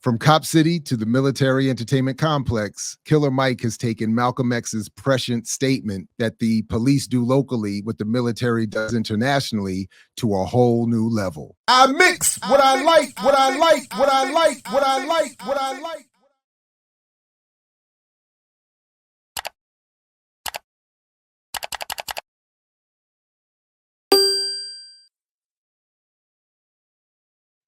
From Cop City to the military entertainment complex, Killer Mike has taken Malcolm X's prescient statement that the police do locally what the military does internationally to a whole new level. I mix what I like, what I like, what I like, what I like, what I like.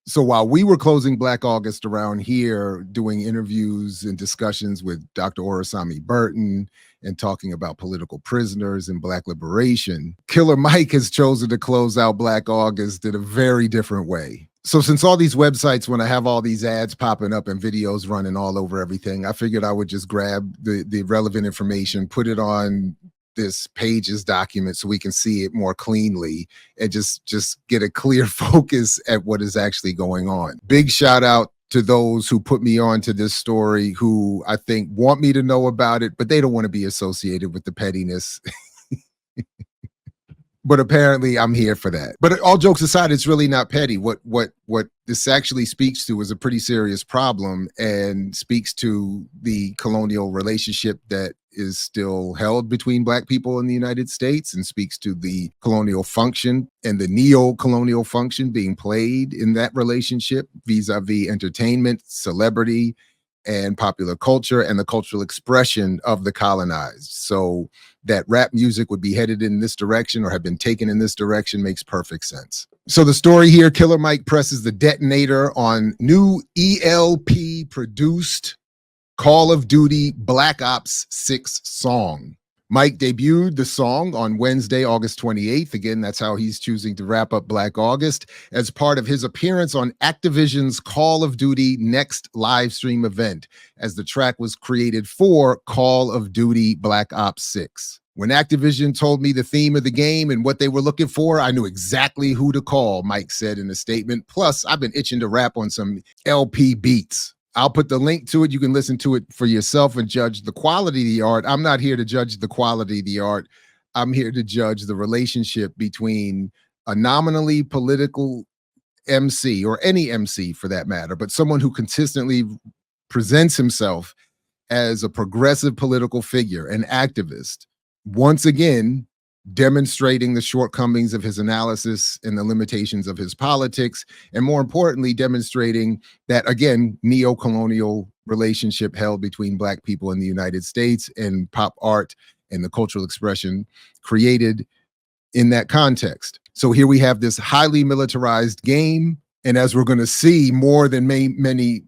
So while we were closing Black August around here, doing interviews and discussions with Dr. Orasami Burton and talking about political prisoners and Black liberation, Killer Mike has chosen to close out Black August in a very different way. So since all these websites, when I have all these ads popping up and videos running all over everything, I figured I would just grab the relevant information, put it on this Pages document so we can see it more cleanly and just get a clear focus at what is actually going on. Big shout out to those who put me on to this story, who I think want me to know about it, but they don't want to be associated with the pettiness. But apparently I'm here for that. But all jokes aside, it's really not petty. What this actually speaks to is a pretty serious problem, and speaks to the colonial relationship that is still held between Black people in the United States, and speaks to the colonial function and the neo-colonial function being played in that relationship vis-a-vis entertainment, celebrity, and popular culture, and the cultural expression of the colonized. So that rap music would be headed in this direction or have been taken in this direction makes perfect sense. So the story here, Killer Mike presses the detonator on new ELP produced Call of Duty Black Ops 6 song. Mike debuted the song on Wednesday, August 28th. Again, that's how he's choosing to wrap up Black August, as part of his appearance on Activision's Call of Duty Next live stream event, as the track was created for Call of Duty Black Ops 6. When Activision told me the theme of the game and what they were looking for, I knew exactly who to call, Mike said in a statement. Plus, I've been itching to rap on some LP beats. I'll put the link to it. You can listen to it for yourself and judge the quality of the art. I'm not here to judge the quality of the art. I'm here to judge the relationship between a nominally political MC, or any MC for that matter, but someone who consistently presents himself as a progressive political figure, an activist, once again demonstrating the shortcomings of his analysis and the limitations of his politics, and more importantly, demonstrating that, again, neo-colonial relationship held between Black people in the United States and pop art and the cultural expression created in that context. So here we have this highly militarized game, and as we're going to see, more than many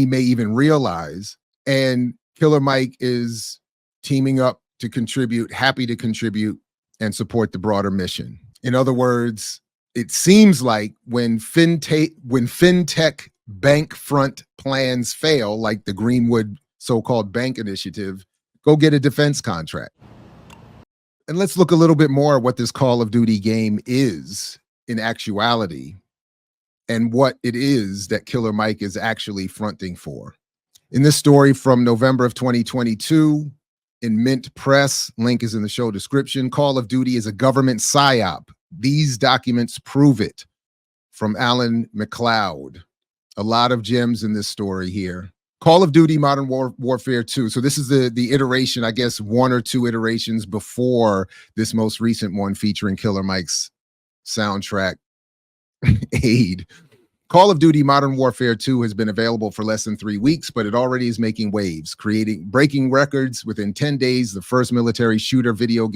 may even realize, and Killer Mike is teaming up to contribute, happy to contribute and support the broader mission. In other words, it seems like when fintech bank front plans fail, like the Greenwood so-called bank initiative, go get a defense contract. And let's look a little bit more at what this Call of Duty game is in actuality, and what it is that Killer Mike is actually fronting for. In this story from November of 2022, in Mint Press, link is in the show description, Call of Duty is a government psyop. These documents prove it. From Alan McLeod. A lot of gems in this story here. Call of Duty Modern Warfare 2. So this is the iteration, I guess, one or two iterations before this most recent one featuring Killer Mike's soundtrack aid. Call of Duty Modern Warfare 2 has been available for less than 3 weeks, but it already is making waves, breaking records. Within 10 days, the first person military shooter video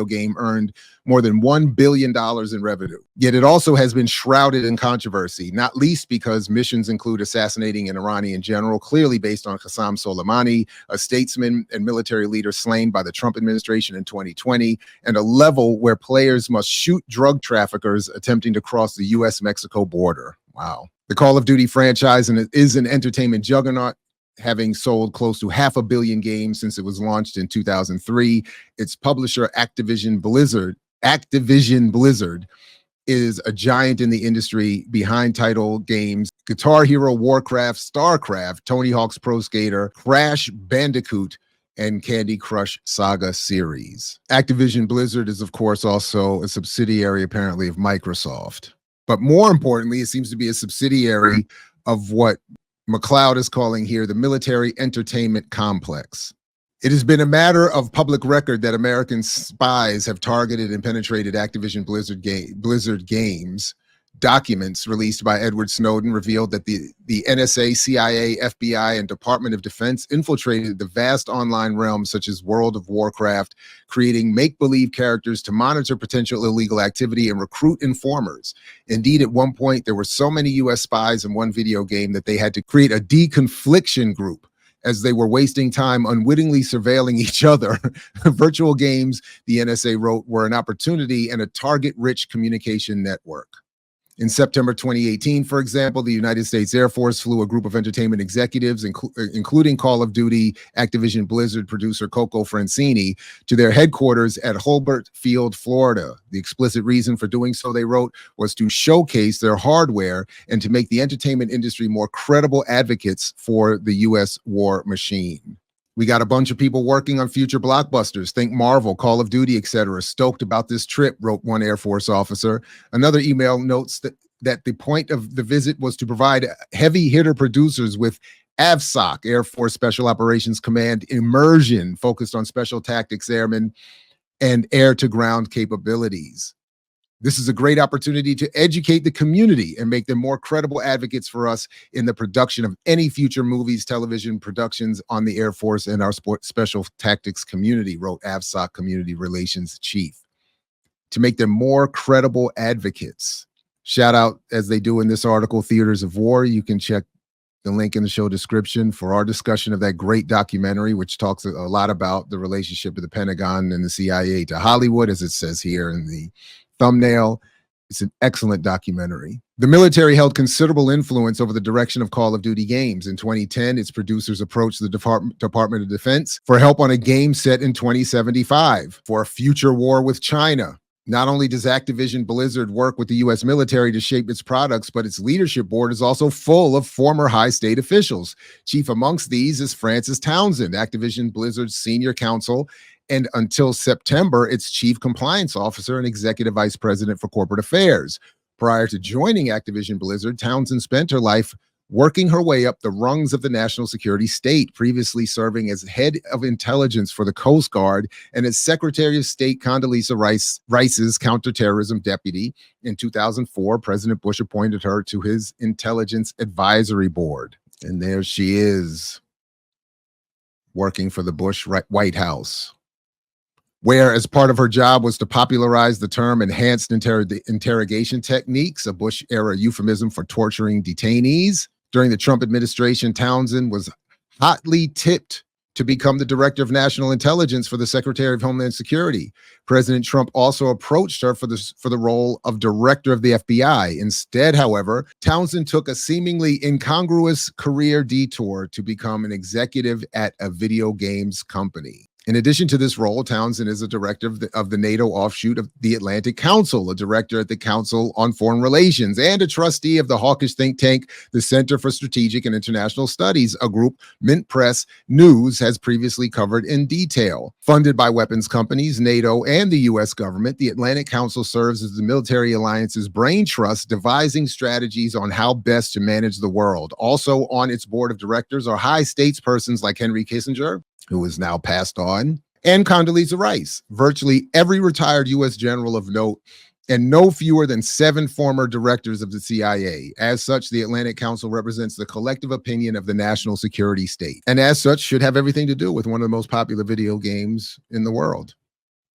game earned more than $1 billion in revenue. Yet it also has been shrouded in controversy, not least because missions include assassinating an Iranian general, clearly based on Qasem Soleimani, a statesman and military leader slain by the Trump administration in 2020, and a level where players must shoot drug traffickers attempting to cross the US-Mexico border. Wow. The Call of Duty franchise is an entertainment juggernaut, having sold close to 500 million games since it was launched in 2003. Its publisher, Activision Blizzard, is a giant in the industry behind title games Guitar Hero, Warcraft, StarCraft, Tony Hawk's Pro Skater, Crash Bandicoot, and Candy Crush Saga series. Activision Blizzard is, of course, also a subsidiary, apparently, of Microsoft. But more importantly, it seems to be a subsidiary of what McLeod is calling here the military entertainment complex. It has been a matter of public record that American spies have targeted and penetrated Activision Blizzard games. Documents released by Edward Snowden revealed that the NSA, CIA, FBI, and Department of Defense infiltrated the vast online realms such as World of Warcraft, creating make-believe characters to monitor potential illegal activity and recruit informers. Indeed, at one point, there were so many U.S. spies in one video game that they had to create a deconfliction group as they were wasting time unwittingly surveilling each other. Virtual games, the NSA wrote, were an opportunity and a target-rich communication network. In September 2018, for example, the United States Air Force flew a group of entertainment executives, including Call of Duty Activision Blizzard producer Coco Francini, to their headquarters at Hurlburt Field, Florida. The explicit reason for doing so, they wrote, was to showcase their hardware and to make the entertainment industry more credible advocates for the U.S. war machine. We got a bunch of people working on future blockbusters. Think Marvel, Call of Duty, etc. Stoked about this trip, wrote one Air Force officer. Another email notes that the point of the visit was to provide heavy hitter producers with AVSOC, Air Force Special Operations Command, immersion focused on special tactics airmen and air-to-ground capabilities. This is a great opportunity to educate the community and make them more credible advocates for us in the production of any future movies, television productions on the Air Force and our special tactics community, wrote AVSOC Community Relations Chief. To make them more credible advocates. Shout out, as they do in this article, Theaters of War. You can check the link in the show description for our discussion of that great documentary, which talks a lot about the relationship of the Pentagon and the CIA to Hollywood, as it says here in the thumbnail. It's an excellent documentary. The military held considerable influence over the direction of Call of Duty games. In 2010, its producers approached the Department of Defense for help on a game set in 2075 for a future war with China. Not only does Activision Blizzard work with the U.S. military to shape its products, but its leadership board is also full of former high state officials. Chief amongst these is Francis Townsend, Activision Blizzard's senior counsel, and until September, its chief compliance officer and executive vice president for corporate affairs. Prior to joining Activision Blizzard, Townsend spent her life working her way up the rungs of the national security state, previously serving as head of intelligence for the Coast Guard and as Secretary of State Condoleezza Rice's counterterrorism deputy. In 2004, President Bush appointed her to his Intelligence Advisory Board. And there she is, working for the Bush White House, where as part of her job was to popularize the term enhanced interrogation techniques, a Bush-era euphemism for torturing detainees. During the Trump administration, Townsend was hotly tipped to become the director of national intelligence for the Secretary of Homeland Security. President Trump also approached her for the role of director of the FBI. Instead, however, Townsend took a seemingly incongruous career detour to become an executive at a video games company. In addition to this role, Townsend is a director of the NATO offshoot of the Atlantic Council, a director at the Council on Foreign Relations, and a trustee of the hawkish think tank, the Center for Strategic and International Studies, a group Mint Press News has previously covered in detail. Funded by weapons companies, NATO, and the U.S. government, the Atlantic Council serves as the military alliance's brain trust, devising strategies on how best to manage the world. Also on its board of directors are high statespersons like Henry Kissinger, who is now passed on, and Condoleezza Rice, virtually every retired U.S. general of note, and no fewer than 7 former directors of the CIA. As such, the Atlantic Council represents the collective opinion of the national security state, and as such should have everything to do with one of the most popular video games in the world.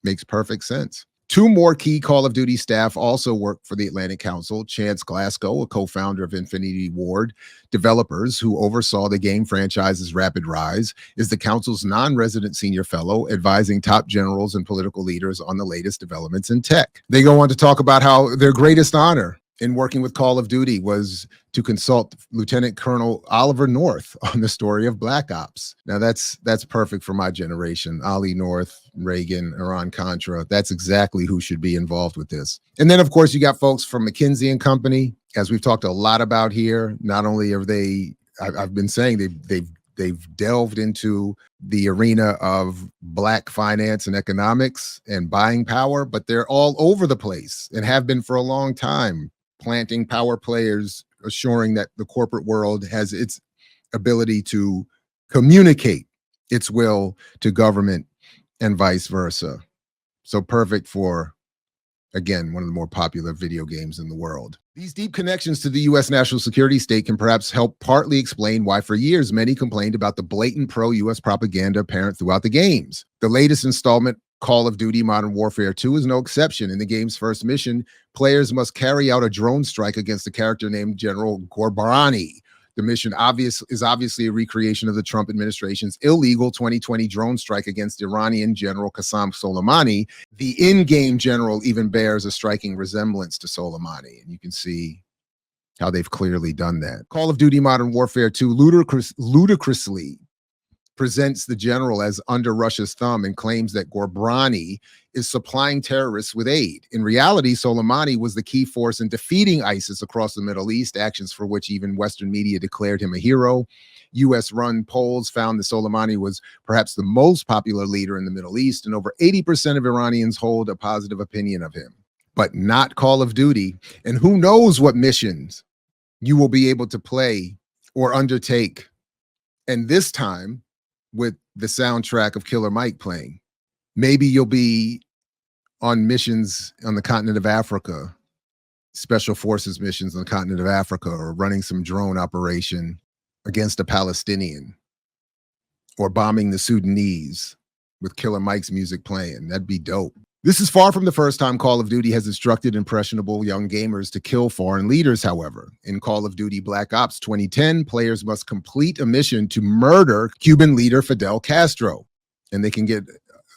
Makes perfect sense. 2 more key Call of Duty staff also work for the Atlantic Council. Chance Glasgow, a co-founder of Infinity Ward Developers, who oversaw the game franchise's rapid rise, is the council's non-resident senior fellow, advising top generals and political leaders on the latest developments in tech. They go on to talk about how their greatest honor in working with Call of Duty was to consult Lieutenant Colonel Oliver North on the story of Black Ops. Now that's perfect for my generation. Ollie North, Reagan, Iran-Contra. That's exactly who should be involved with this. And then, of course, you got folks from McKinsey and Company, as we've talked a lot about here. Not only are they, I've been saying they've delved into the arena of Black finance and economics and buying power, but they're all over the place and have been for a long time. planting power players, assuring that the corporate world has its ability to communicate its will to government and vice versa. So perfect for, again, one of the more popular video games in the world. These deep connections to the U.S. national security state can perhaps help partly explain why for years many complained about the blatant pro-U.S. propaganda apparent throughout the games. The latest installment, Call of Duty Modern Warfare 2, is no exception. In the game's first mission, players must carry out a drone strike against a character named General Gorbrani. The mission is obviously a recreation of the Trump administration's illegal 2020 drone strike against Iranian General Qasem Soleimani. The in-game general even bears a striking resemblance to Soleimani, and you can see how they've clearly done that. Call of Duty Modern Warfare 2 ludicrously presents the general as under Russia's thumb and claims that Gorbrani is supplying terrorists with aid. In reality, Soleimani was the key force in defeating ISIS across the Middle East, actions for which even Western media declared him a hero. U.S.-run polls found that Soleimani was perhaps the most popular leader in the Middle East, and over 80% of Iranians hold a positive opinion of him. But not Call of Duty, and who knows what missions you will be able to play or undertake. And this time, with the soundtrack of Killer Mike playing. Maybe you'll be on missions on the continent of Africa, special forces missions on the continent of Africa, or running some drone operation against a Palestinian, or bombing the Sudanese with Killer Mike's music playing. That'd be dope. This is far from the first time Call of Duty has instructed impressionable young gamers to kill foreign leaders, however. In Call of Duty Black Ops 2010, players must complete a mission to murder Cuban leader Fidel Castro. And they can get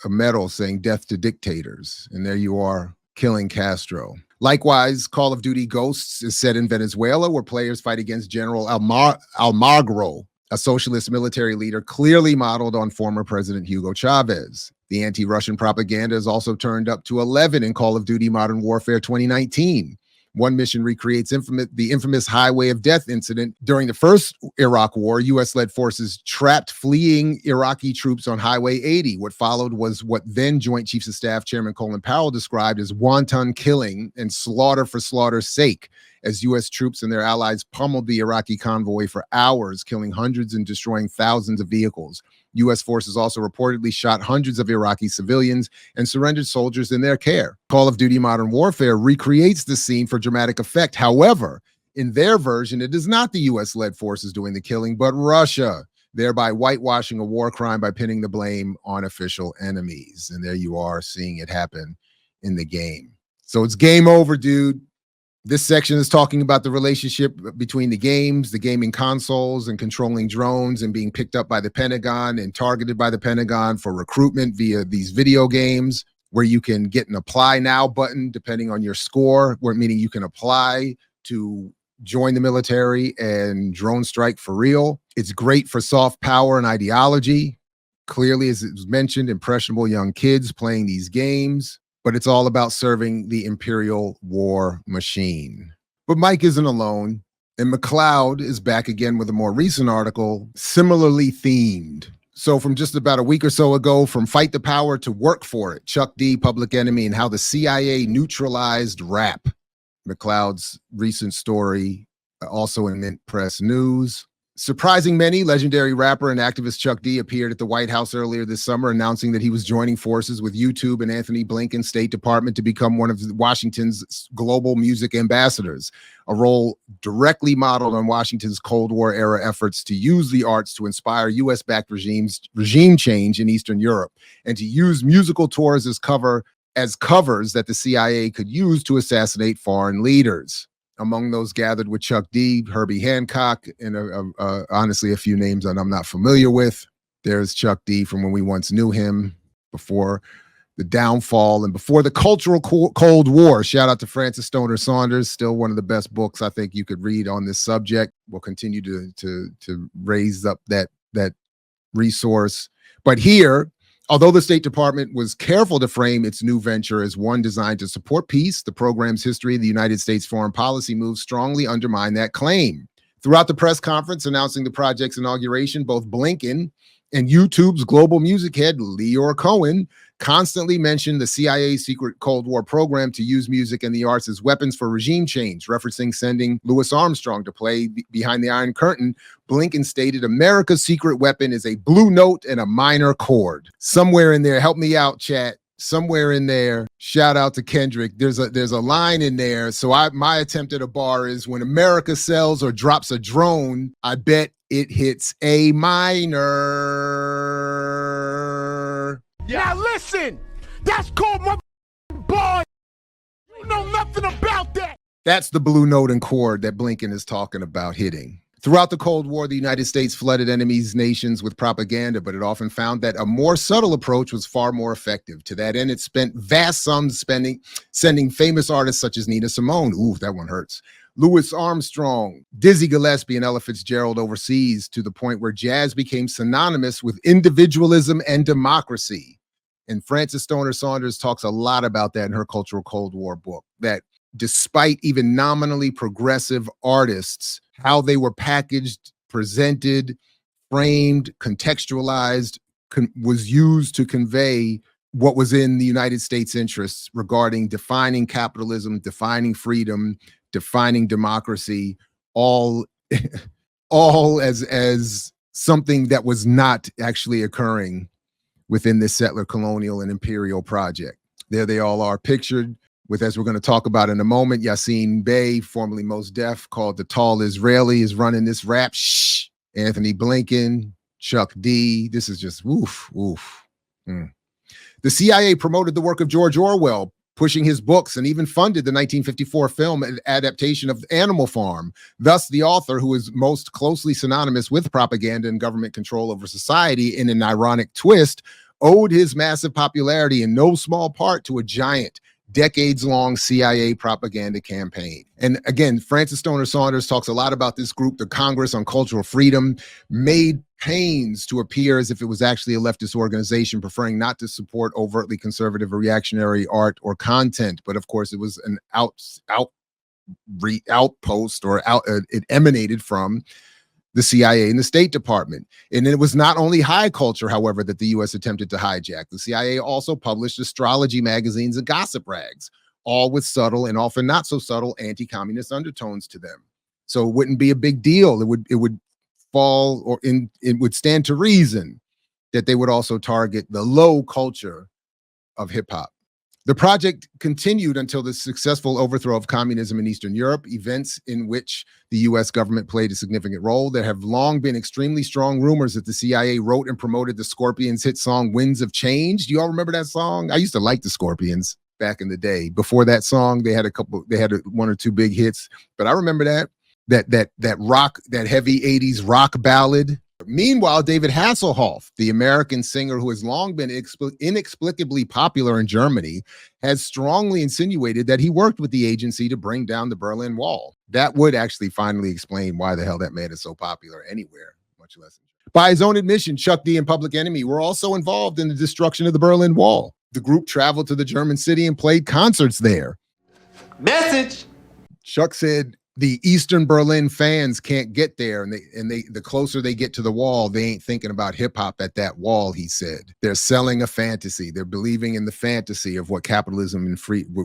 a medal saying death to dictators. And there you are, killing Castro. Likewise, Call of Duty Ghosts is set in Venezuela, where players fight against General Almagro, a socialist military leader clearly modeled on former President Hugo Chavez. The anti-Russian propaganda is also turned up to 11 in Call of Duty Modern Warfare 2019. One mission recreates the infamous Highway of Death incident. During the first Iraq War, U.S.-led forces trapped fleeing Iraqi troops on Highway 80. What followed was what then Joint Chiefs of Staff Chairman Colin Powell described as wanton killing and slaughter for slaughter's sake, as U.S. troops and their allies pummeled the Iraqi convoy for hours, killing hundreds and destroying thousands of vehicles. U.S. forces also reportedly shot hundreds of Iraqi civilians and surrendered soldiers in their care. Call of Duty Modern Warfare recreates the scene for dramatic effect. However, in their version, it is not the U.S.-led forces doing the killing, but Russia, thereby whitewashing a war crime by pinning the blame on official enemies. And there you are, seeing it happen in the game. So it's game over, dude. This section is talking about the relationship between the games, the gaming consoles, and controlling drones and being picked up by the Pentagon and targeted by the Pentagon for recruitment via these video games, where you can get an apply now button depending on your score, meaning you can apply to join the military and drone strike for real. It's great for soft power and ideology. Clearly, as it was mentioned, impressionable young kids playing these games. But it's all about serving the imperial war machine. But Mike isn't alone, and McLeod is back again with a more recent article, similarly themed. So from just about a week or so ago, from Fight the Power to Work for It, Chuck D, Public Enemy, and how the CIA neutralized rap. McLeod's recent story, also in Mint Press News. Surprising many, legendary rapper and activist Chuck D appeared at the White House earlier this summer, announcing that he was joining forces with YouTube and Anthony Blinken's State Department to become one of Washington's global music ambassadors, a role directly modeled on Washington's Cold War era efforts to use the arts to inspire U.S.-backed regime change in Eastern Europe, and to use musical tours as covers that the CIA could use to assassinate foreign leaders. Among those gathered with Chuck D, Herbie Hancock, and honestly, a few names that I'm not familiar with. There's Chuck D from when we once knew him, before the downfall and before the cultural Cold War. Shout out to Francis Stoner Saunders, still one of the best books I think you could read on this subject. We'll continue to raise up that resource. But here, although the State Department was careful to frame its new venture as one designed to support peace, the program's history of the United States foreign policy moves strongly undermine that claim. Throughout the press conference announcing the project's inauguration, both Blinken And YouTube's global music head, Leor Cohen, constantly mentioned the CIA's secret Cold War program to use music and the arts as weapons for regime change, referencing sending Louis Armstrong to play behind the Iron Curtain. Blinken stated America's secret weapon is a blue note and a minor chord. Somewhere in there, help me out, chat. Somewhere in there, shout out to Kendrick. There's a line in there. So my attempt at a bar is when America sells or drops a drone, I bet it hits A minor. Now listen, that's called my boy. You know nothing about that. That's the blue note and chord that Blinken is talking about hitting. Throughout the Cold War, the United States flooded enemies' nations with propaganda, but it often found that a more subtle approach was far more effective. To that end, it spent vast sums sending famous artists such as Nina Simone, ooh, that one hurts, Louis Armstrong, Dizzy Gillespie, and Ella Fitzgerald overseas, to the point where jazz became synonymous with individualism and democracy. And Frances Stoner Saunders talks a lot about that in her Cultural Cold War book, that despite even nominally progressive artists, how they were packaged, presented, framed, contextualized, was used to convey what was in the United States' interests regarding defining capitalism, defining freedom, defining democracy, all as something that was not actually occurring within this settler, colonial, and imperial project. There they all are pictured with, as we're going to talk about in a moment, Yassine Bey, formerly Mos Def, called the Tall Israeli, is running this rap. Shh. Anthony Blinken, Chuck D. This is just woof, woof. The CIA promoted the work of George Orwell, pushing his books, and even funded the 1954 film adaptation of Animal Farm. Thus, the author, who is most closely synonymous with propaganda and government control over society in an ironic twist, owed his massive popularity in no small part to a giant, decades-long CIA propaganda campaign. And again, Frances Stoner Saunders talks a lot about this group, the Congress on Cultural Freedom, made pains to appear as if it was actually a leftist organization, preferring not to support overtly conservative or reactionary art or content. But of course, it was an outpost, or it emanated from the CIA and the State Department. And it was not only high culture, however, that the U.S. attempted to hijack. The CIA also published astrology magazines and gossip rags, all with subtle and often not so subtle anti-communist undertones to them. So it wouldn't be a big deal. It would fall, or it would stand to reason that they would also target the low culture of hip hop. The project continued until the successful overthrow of communism in Eastern Europe, events in which the U.S. government played a significant role. There have long been extremely strong rumors that the CIA wrote and promoted the Scorpions' hit song, Winds of Change. Do you all remember that song? I used to like the Scorpions back in the day. Before that song, they had one or two big hits, but I remember that rock, that heavy 80s rock ballad. Meanwhile, David Hasselhoff, the American singer who has long been inexplicably popular in Germany, has strongly insinuated that he worked with the agency to bring down the Berlin Wall. That would actually finally explain why the hell that man is so popular anywhere, much less. By his own admission, Chuck D and Public Enemy were also involved in the destruction of the Berlin Wall. The group traveled to the German city and played concerts there. Message. Chuck said, the Eastern Berlin fans can't get there, and the closer they get to the wall, they ain't thinking about hip hop at that wall, he said. They're selling a fantasy. They're believing in the fantasy of what capitalism and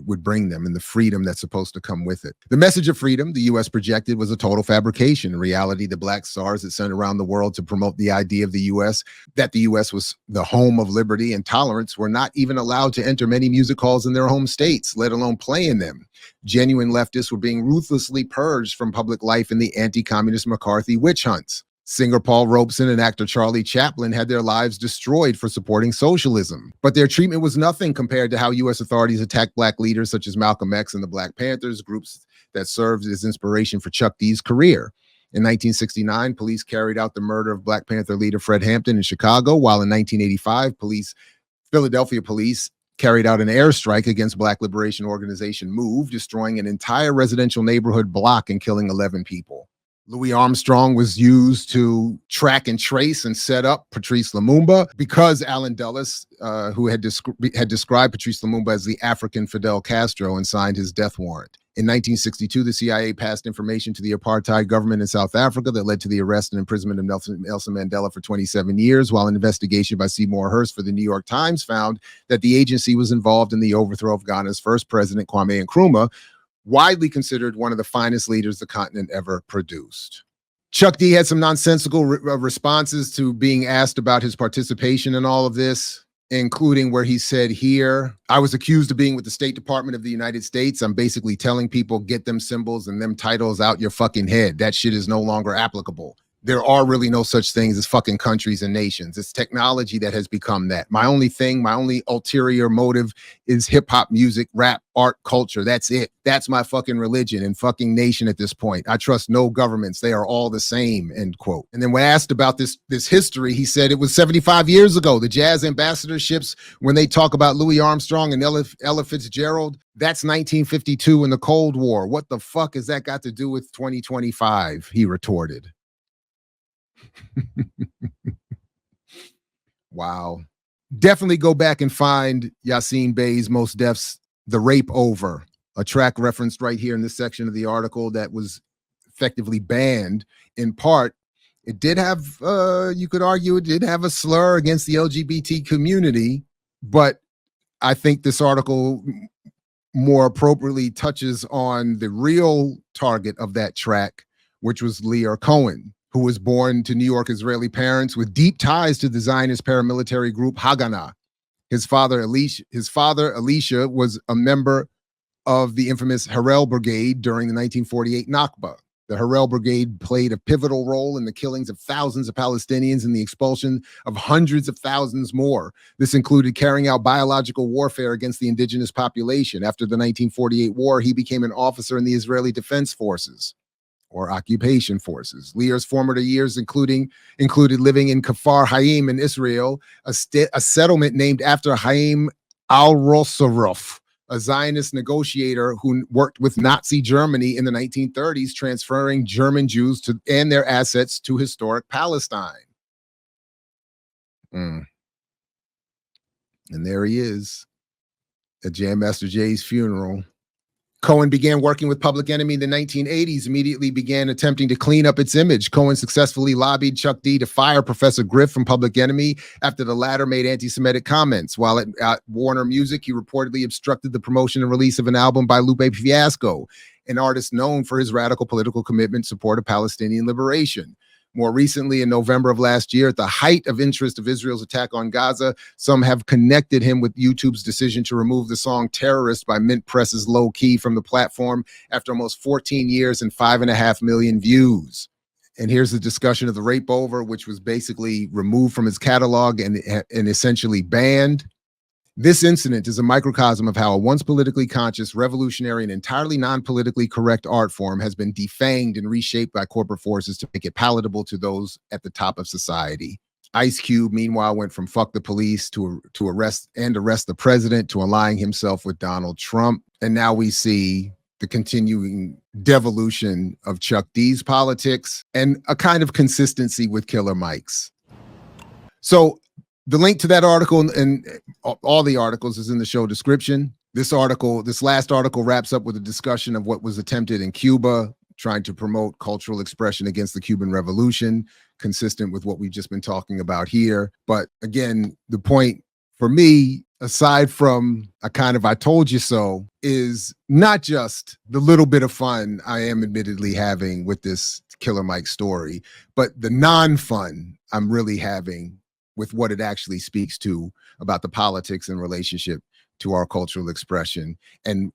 would bring them, and the freedom that's supposed to come with it. The message of freedom the U.S. projected was a total fabrication. In reality, the black stars that sent around the world to promote the idea of the U.S., that the U.S. was the home of liberty and tolerance, were not even allowed to enter many music halls in their home states, let alone play in them. Genuine leftists were being ruthlessly purged from public life in the anti-communist McCarthy witch hunts. Singer Paul Robeson and actor Charlie Chaplin had their lives destroyed for supporting socialism. But their treatment was nothing compared to how U.S. authorities attacked black leaders such as Malcolm X and the Black Panthers, groups that served as inspiration for Chuck D's career. In 1969, police carried out the murder of Black Panther leader Fred Hampton in Chicago, while in 1985, Philadelphia police carried out an airstrike against Black Liberation Organization MOVE, destroying an entire residential neighborhood block and killing 11 people. Louis Armstrong was used to track and trace and set up Patrice Lumumba because Alan Dulles, who had described Patrice Lumumba as the African Fidel Castro and signed his death warrant. In 1962, the CIA passed information to the apartheid government in South Africa that led to the arrest and imprisonment of Nelson Mandela for 27 years, while an investigation by Seymour Hersh for the New York Times found that the agency was involved in the overthrow of Ghana's first president, Kwame Nkrumah, widely considered one of the finest leaders the continent ever produced. Chuck D had some nonsensical responses to being asked about his participation in all of this, including where he said here, I was accused of being with the State Department of the United States. I'm basically telling people, get them symbols and them titles out your fucking head. That shit is no longer applicable. There are really no such things as fucking countries and nations. It's technology that has become that. My only ulterior motive is hip hop music, rap, art, culture. That's it. That's my fucking religion and fucking nation at this point. I trust no governments. They are all the same, end quote. And then when asked about this history, he said it was 75 years ago. The jazz ambassadorships, when they talk about Louis Armstrong and Ella Fitzgerald, that's 1952 in the Cold War. What the fuck has that got to do with 2025? He retorted. Wow. Definitely go back and find Yassine Bey's Most Def's The Rape Over, a track referenced right here in this section of the article that was effectively banned. In part, it did have, you could argue it did have a slur against the LGBT community, but I think this article more appropriately touches on the real target of that track, which was Lear Cohen, who was born to New York Israeli parents with deep ties to the Zionist paramilitary group Haganah. His father, Elisha, was a member of the infamous Harel Brigade during the 1948 Nakba. The Harel Brigade played a pivotal role in the killings of thousands of Palestinians and the expulsion of hundreds of thousands more. This included carrying out biological warfare against the indigenous population. After the 1948 war, he became an officer in the Israeli Defense Forces, or occupation forces. Lear's formative years included living in Kfar Haim in Israel, a settlement named after Haim al-Rosaruf, a Zionist negotiator who worked with Nazi Germany in the 1930s, transferring German Jews and their assets to historic Palestine. And there he is at Jam Master Jay's funeral. Cohen began working with Public Enemy in the 1980s, immediately began attempting to clean up its image. Cohen successfully lobbied Chuck D to fire Professor Griff from Public Enemy after the latter made anti-Semitic comments. While at Warner Music, he reportedly obstructed the promotion and release of an album by Lupe Fiasco, an artist known for his radical political commitment in support of Palestinian liberation. More recently, in November of last year, at the height of interest of Israel's attack on Gaza, some have connected him with YouTube's decision to remove the song Terrorist by Mint Press's Low Key from the platform after almost 14 years and 5.5 million views. And here's the discussion of The Rape Over, which was basically removed from his catalog and essentially banned. This incident is a microcosm of how a once politically conscious, revolutionary, and entirely non-politically correct art form has been defanged and reshaped by corporate forces to make it palatable to those at the top of society. Ice Cube, meanwhile, went from fuck the police to arrest the president to aligning himself with Donald Trump. And now we see the continuing devolution of Chuck D's politics and a kind of consistency with Killer Mike's. So the link to that article and all the articles is in the show description. This last article wraps up with a discussion of what was attempted in Cuba, trying to promote cultural expression against the Cuban Revolution, consistent with what we've just been talking about here. But again, the point for me, aside from a kind of I told you so, is not just the little bit of fun I am admittedly having with this Killer Mike story, but the non-fun I'm really having with what it actually speaks to about the politics in relationship to our cultural expression and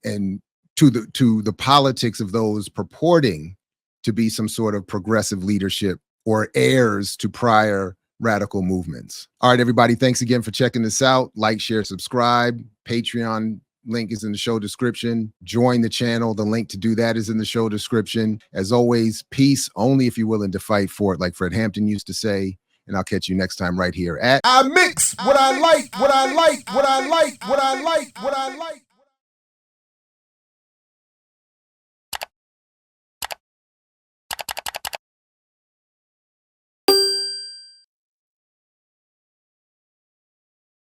to the politics of those purporting to be some sort of progressive leadership or heirs to prior radical movements. All right, everybody, thanks again for checking this out. Like, share, subscribe. Patreon link is in the show description. Join the channel. The link to do that is in the show description. As always, peace only if you're willing to fight for it, like Fred Hampton used to say. And I'll catch you next time right here at I mix what I like, what I like, what I like, what I like, what I like.